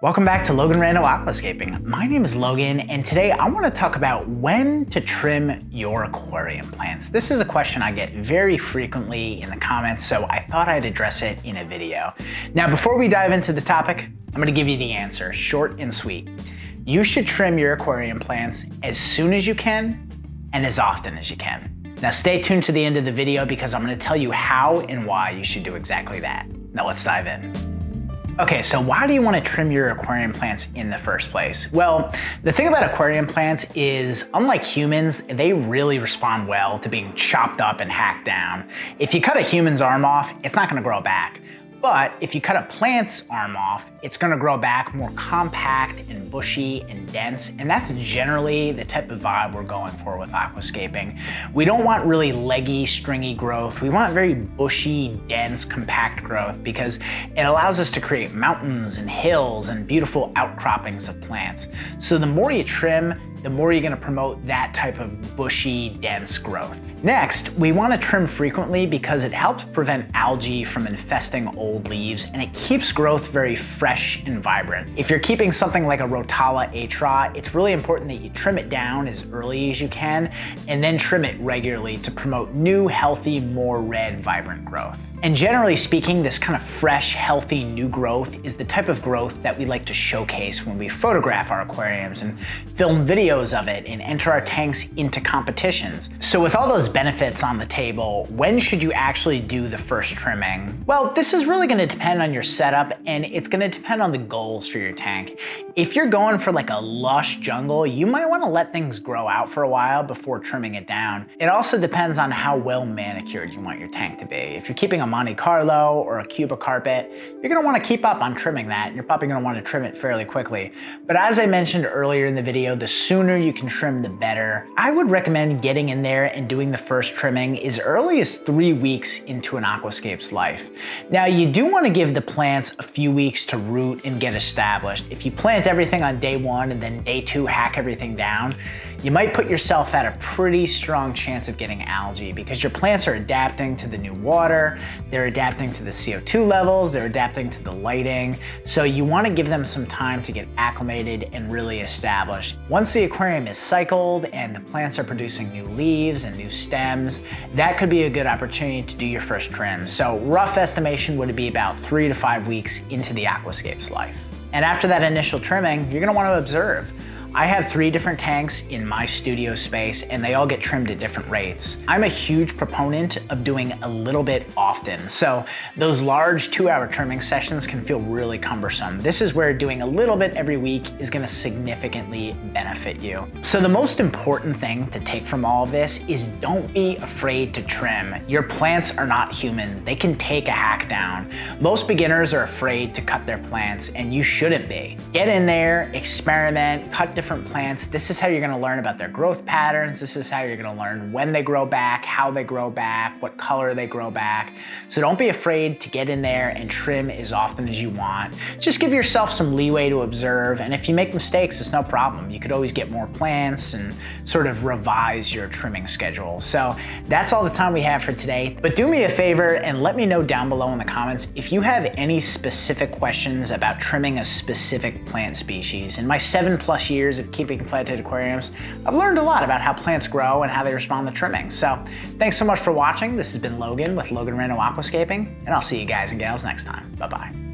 Welcome back to Logan Rando Aquascaping. My name is Logan, and today I want to talk about when to trim your aquarium plants. This is a question I get very frequently in the comments, so I thought I'd address it in a video. Now, before we dive into the topic, I'm going to give you the answer, short and sweet. You should trim your aquarium plants as soon as you can and as often as you can. Now stay tuned to the end of the video because I'm going to tell you how and why you should do exactly that. Now let's dive in. Okay, so why do you want to trim your aquarium plants in the first place? Well, the thing about aquarium plants is, unlike humans, they really respond well to being chopped up and hacked down. If you cut a human's arm off, it's not going to grow back. But if you cut a plant's arm off, it's going to grow back more compact and bushy and dense, and that's generally the type of vibe we're going for with aquascaping. We don't want really leggy, stringy growth. We want very bushy, dense, compact growth because it allows us to create mountains and hills and beautiful outcroppings of plants. So the more you trim, the more you're going to promote that type of bushy, dense growth. Next, we want to trim frequently because it helps prevent algae from infesting old leaves and it keeps growth very fresh and vibrant. If you're keeping something like a Rotala Atra, it's really important that you trim it down as early as you can and then trim it regularly to promote new, healthy, more red, vibrant growth. And generally speaking, this kind of fresh, healthy, new growth is the type of growth that we like to showcase when we photograph our aquariums and film videos of it and enter our tanks into competitions. So with all those benefits on the table, when should you actually do the first trimming? Well, this is really going to depend on your setup and it's going to depend on the goals for your tank. If you're going for like a lush jungle, you might want to let things grow out for a while before trimming it down. It also depends on how well manicured you want your tank to be. If you're keeping a Monte Carlo or a Cuba carpet, you're going to want to keep up on trimming that. You're probably going to want to trim it fairly quickly. But as I mentioned earlier in the video, the sooner you can trim, the better. I would recommend getting in there and doing the first trimming as early as 3 weeks into an aquascape's life. Now, you do want to give the plants a few weeks to root and get established. If you plant everything on day 1 and then day 2 hack everything down, you might put yourself at a pretty strong chance of getting algae because your plants are adapting to the new water, they're adapting to the CO2 levels, they're adapting to the lighting. So you want to give them some time to get acclimated and really established. Once the aquarium is cycled and the plants are producing new leaves and new stems, that could be a good opportunity to do your first trim. So rough estimation would be about 3 to 5 weeks into the aquascape's life. And after that initial trimming, you're going to want to observe. I have 3 different tanks in my studio space and they all get trimmed at different rates. I'm a huge proponent of doing a little bit often. So those large 2-hour trimming sessions can feel really cumbersome. This is where doing a little bit every week is going to significantly benefit you. So the most important thing to take from all of this is don't be afraid to trim. Your plants are not humans. They can take a hack down. Most beginners are afraid to cut their plants and you shouldn't be. Get in there, experiment, cut different plants. This is how you're going to learn about their growth patterns. This is how you're going to learn when they grow back, how they grow back, what color they grow back. So don't be afraid to get in there and trim as often as you want. Just give yourself some leeway to observe, and if you make mistakes, it's no problem. You could always get more plants and sort of revise your trimming schedule. So that's all the time we have for today. But do me a favor and let me know down below in the comments if you have any specific questions about trimming a specific plant species. In my 7+ years of keeping planted aquariums, I've learned a lot about how plants grow and how they respond to trimming. So thanks so much for watching. This has been Logan with Logan Rando Aquascaping, and I'll see you guys and gals next time. Bye-bye.